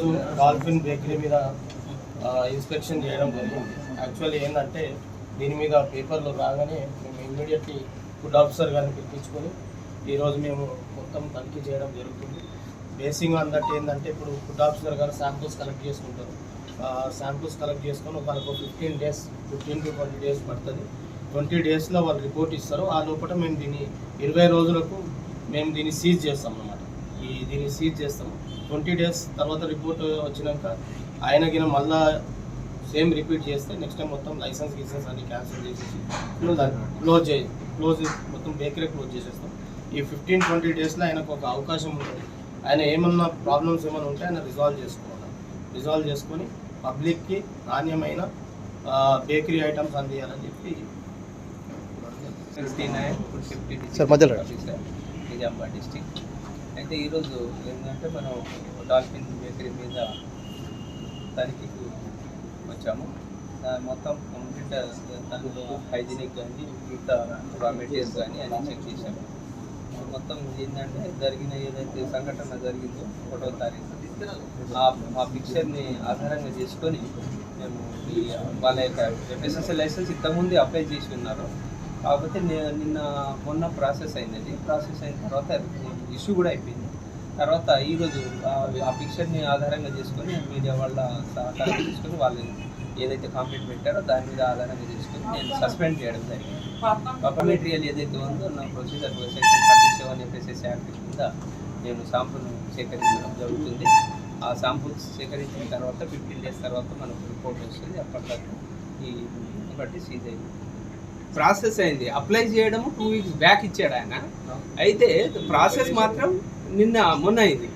ఈరోజు dolphin bakery మీద inspection చేయడం జరిగింది. యాక్చువల్లీ ఏంటంటే దీని మీద పేపర్లు రాగానే మేము ఇమ్మీడియట్లీ ఫుడ్ ఆఫీసర్ గారిని పిలిపించుకొని ఈరోజు మేము మొత్తం తనిఖీ చేయడం జరుగుతుంది. బేసింగ్ ఆన్ దట్ ఏంటంటే ఇప్పుడు ఫుడ్ ఆఫీసర్ గారు శాంపుల్స్ కలెక్ట్ చేసుకుంటారు. శాంపుల్స్ కలెక్ట్ చేసుకొని వాళ్ళకు 15 to 20 days పడుతుంది. 20 daysలో వాళ్ళు రిపోర్ట్ ఇస్తారు. ఆ లోపల మేము దీన్ని 20 రోజులకు మేము దీన్ని సీజ్ చేస్తాం అన్నమాట. దీన్ని సీజ్ చేస్తాము. 20 days తర్వాత రిపోర్ట్ వచ్చినాక ఆయనకి మళ్ళీ సేమ్ రిపీట్ చేస్తే నెక్స్ట్ టైం మొత్తం లైసెన్స్ అన్ని క్యాన్సిల్ చేసేసి క్లోజ్ మొత్తం బేకరీ క్లోజ్ చేసేస్తాం. ఈ 15-20 daysలో ఆయనకు ఒక అవకాశం ఉంటుంది. ఆయన ఏమన్నా ప్రాబ్లమ్స్ ఏమైనా ఉంటే ఆయన రిజాల్వ్ చేసుకొని పబ్లిక్కి నాణ్యమైన బేకరీ ఐటమ్స్ అందియాలని చెప్పి నిజామాబాద్ డిస్టిక్. అయితే ఈరోజు ఏంటంటే మనం డాల్ఫిన్ బేకరీ మీద తనిఖీకి వచ్చాము. మొత్తం కంప్లీట్ దానిలో హైజీనిక్ కానీ మిగతా రా మెటీరియల్స్ కానీ అన్నీ చెక్ చేశాము. మొత్తం ఏంటంటే జరిగిన ఏదైతే సంఘటన జరిగిందో 1వ తారీఖు ఆ పిక్చర్ని ఆధారంగా చేసుకొని మేము వాళ్ళ యొక్క ఎఫ్ఎస్ఎస్ఐ లైసెన్స్ ఇంతకుముందు అప్లై చేసి ఉన్నారు. కాకపోతే మొన్న ప్రాసెస్ అయింది. ప్రాసెస్ అయిన తర్వాత ఇష్యూ కూడా అయిపోయింది. తర్వాత ఈరోజు ఆ పిక్చర్ని ఆధారంగా చేసుకొని మీడియా వాళ్ళ సహకారం తీసుకొని వాళ్ళు ఏదైతే కాంప్లైంట్ పెట్టారో దాని మీద ఆధారంగా చేసుకొని నేను సస్పెండ్ చేయడం జరిగింది. పాప మెటీరియల్ ఏదైతే ఉందో నా ప్రొసీజర్ సెక్షన్ 37 ఎఫ్ఎస్ఎస్ఐ యాక్ట్ కింద నేను శాంపుల్ సేకరించడం జరుగుతుంది. ఆ శాంపుల్స్ సేకరించిన తర్వాత 15 days తర్వాత మనకు రిపోర్ట్ వస్తుంది. అప్పటిదాకా ఈ బట్టి సీజ్ అయింది. ప్రాసెస్ అయింది. అప్లై చేయడము 2 weeks బ్యాక్ ఇచ్చాడు ఆయన. అయితే ప్రాసెస్ మాత్రం మొన్న అయింది.